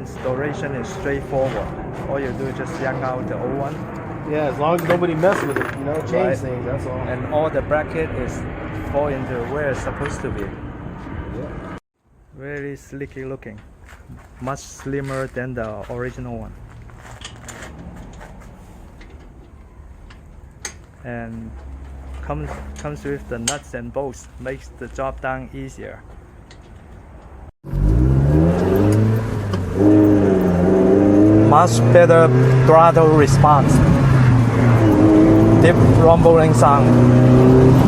installation is straightforward. All you do is just yank out the old one. Yeah, as long as nobody messes with it, you know, change Right. things, that's all. And all the bracket is fall into where it's supposed to be. Yeah. Very sleeky looking. Much slimmer than the original one. And comes with the nuts and bolts, makes the job done easier. Much better throttle response. Deep rumbling sound.